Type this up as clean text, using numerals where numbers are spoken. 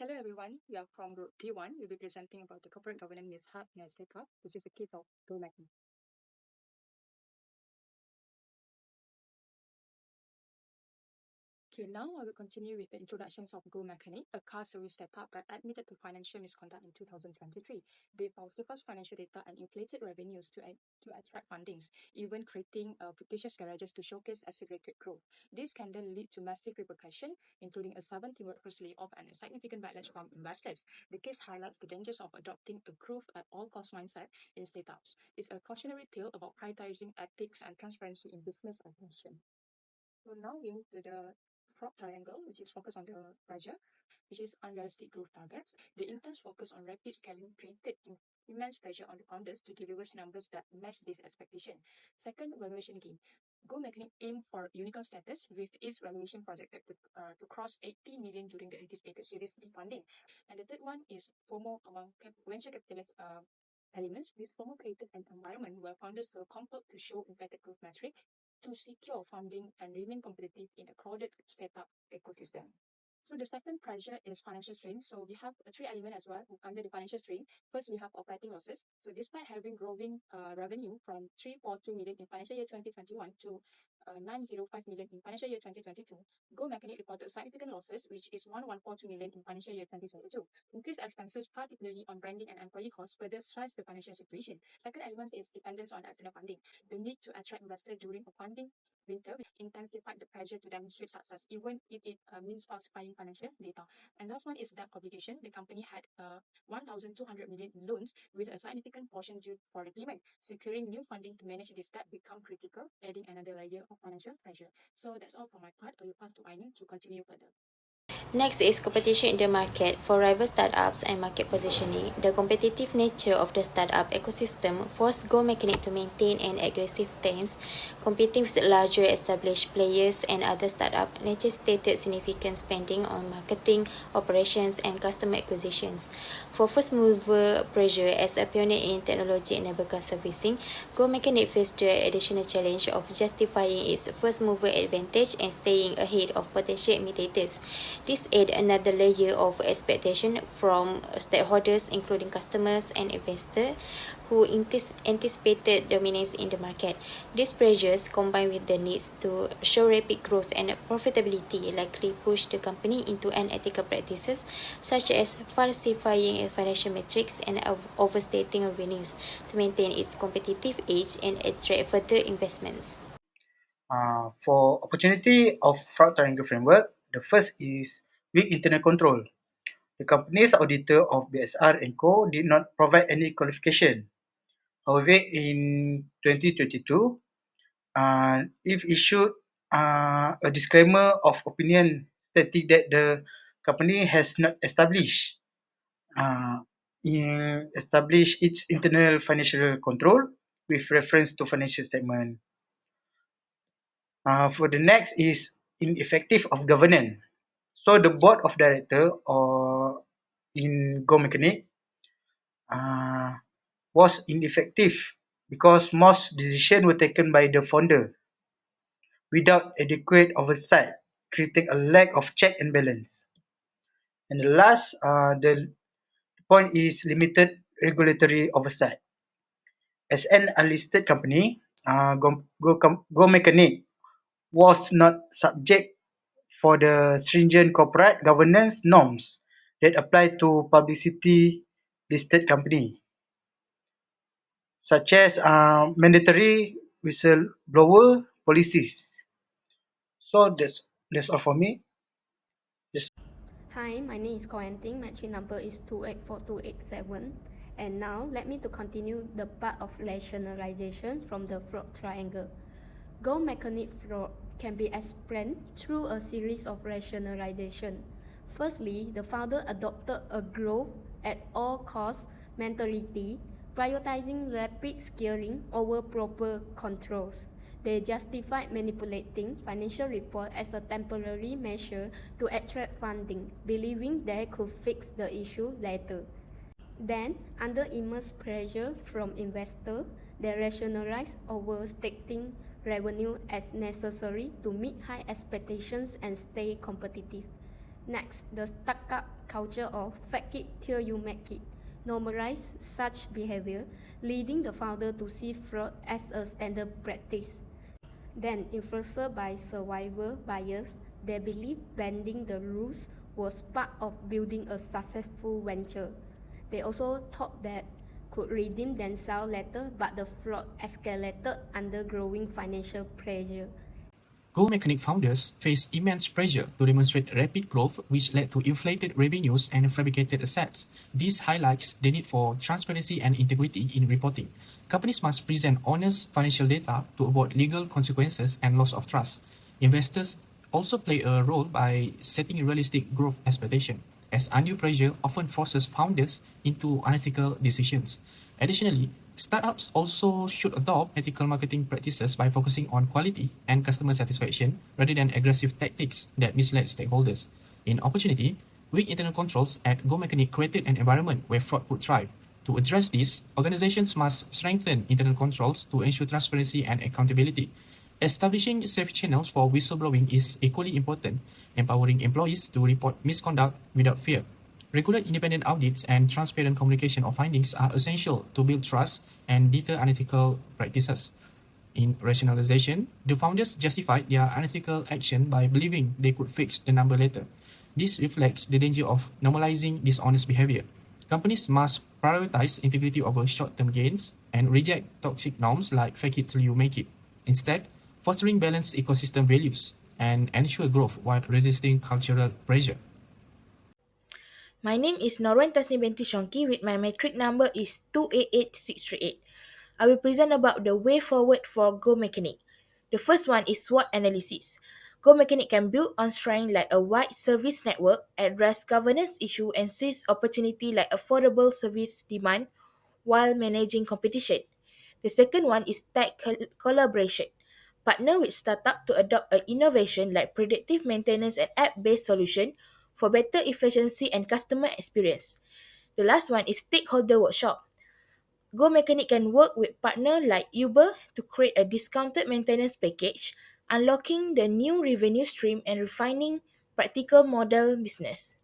Hello everyone, we are from Group D1. We'll be presenting about the corporate governance mishap in Setup, which is the case of GoMechanic. Okay, now I will continue with the introductions of GoMechanic, a car service startup that admitted to financial misconduct in 2023. They falsified financial data and inflated revenues to attract fundings, even creating fictitious garages to showcase accelerated growth. This scandal led to massive repercussions, including a 17 workers layoff and a significant backlash from investors. The case highlights the dangers of adopting a growth at all cost mindset in startups. It's a cautionary tale about prioritizing ethics and transparency in business operation. So now we move to the frog triangle, which is focused on the pressure, which is unrealistic growth targets. The intense focus on rapid scaling created immense pressure on the founders to deliver numbers that match this expectation. Second, valuation gain. GoMechanic aimed for unicorn status with its valuation projected to cross 80 million during the anticipated Series D funding. And the third one is FOMO among venture capitalist elements. This FOMO created an environment where founders were compelled to show embedded growth metric to secure funding and remain competitive in a crowded startup ecosystem. So the second pressure is financial strain. So we have three elements as well under the financial strain. First, we have operating losses. So despite having growing revenue from 342 million in financial year 2021 to 905 million in financial year 2022, GoMechanic reported significant losses, which is 1142 million in financial year 2022. Increased expenses, particularly on branding and employee costs, further stress the financial situation. Second element is dependence on external funding. The need to attract investors during a funding winter intensified the pressure to demonstrate success, even if it means falsifying financial data. And last one is debt obligation. The company had 1,200 million in loans with a significant portion due for repayment. Securing new funding to manage this debt become critical, adding another layer of financial pressure. So that's all for my part. I will pass to Ainin to continue further. Next is competition in the market. For rival startups and market positioning, the competitive nature of the startup ecosystem forced GoMechanic to maintain an aggressive stance, competing with larger established players and other startups necessitated significant spending on marketing, operations, and customer acquisitions. For first mover pressure as a pioneer in technology-enabled car servicing, GoMechanic faced the additional challenge of justifying its first mover advantage and staying ahead of potential imitators. This added another layer of expectation from stakeholders, including customers and investors, who anticipated dominance in the market. These pressures, combined with the needs to show rapid growth and profitability, likely pushed the company into unethical practices such as falsifying financial metrics and overstating revenues to maintain its competitive edge and attract further investments. For opportunity of fraud triangle framework, the first is weak internal control. The company's auditor of BSR and Co. did not provide any qualification. However, in 2022, if issued a disclaimer of opinion stating that the company has not established its internal financial control with reference to financial statement. For the next is ineffective of governance. So the board of director or in GoMechanic was ineffective because most decisions were taken by the founder without adequate oversight, creating a lack of check and balance. And the last, the point is limited regulatory oversight. As an unlisted company, GoMechanic was not subject for the stringent corporate governance norms that apply to publicity listed company, such as mandatory whistleblower policies. So that's all for me. Hi, my name is Coenting. My chain number is 284287. And now let me to continue the part of rationalization from the fraud triangle. GoMechanic fraud can be explained through a series of rationalization. Firstly, the founder adopted a growth at all costs mentality, prioritizing rapid scaling over proper controls. They justified manipulating financial reports as a temporary measure to attract funding, believing they could fix the issue later. Then, under immense pressure from investors, they rationalized overstating revenue as necessary to meet high expectations and stay competitive. Next, the stuck-up culture of fake it till you make it normalize such behavior, leading the founder to see fraud as a standard practice. Then, influenced by survivor bias, they believe bending the rules was part of building a successful venture. They also thought that could redeem themselves later, but the fraud escalated under growing financial pressure. GoMechanic founders faced immense pressure to demonstrate rapid growth, which led to inflated revenues and fabricated assets. This highlights the need for transparency and integrity in reporting. Companies must present honest financial data to avoid legal consequences and loss of trust. Investors also play a role by setting realistic growth expectations, as undue pressure often forces founders into unethical decisions. Additionally, startups also should adopt ethical marketing practices by focusing on quality and customer satisfaction rather than aggressive tactics that mislead stakeholders. In opportunity, weak internal controls at GoMechanic created an environment where fraud could thrive. To address this, organizations must strengthen internal controls to ensure transparency and accountability. Establishing safe channels for whistleblowing is equally important, empowering employees to report misconduct without fear. Regular independent audits and transparent communication of findings are essential to build trust and deter unethical practices. In rationalization, the founders justified their unethical action by believing they could fix the number later. This reflects the danger of normalizing dishonest behavior. Companies must prioritize integrity over short-term gains and reject toxic norms like fake it till you make it. Instead, fostering balanced ecosystem values and ensure growth while resisting cultural pressure. My name is Norwen Tasni Binti Shonki with my metric number is 288638. I will present about the way forward for GoMechanic. The first one is SWOT analysis. GoMechanic can build on strength like a wide service network, address governance issue and seize opportunity like affordable service demand while managing competition. The second one is tech collaboration. Partner with startup to adopt an innovation like predictive maintenance and app-based solution for better efficiency and customer experience. The last one is stakeholder workshop. Go Mechanic can work with partner like Uber to create a discounted maintenance package, unlocking the new revenue stream and refining practical model business.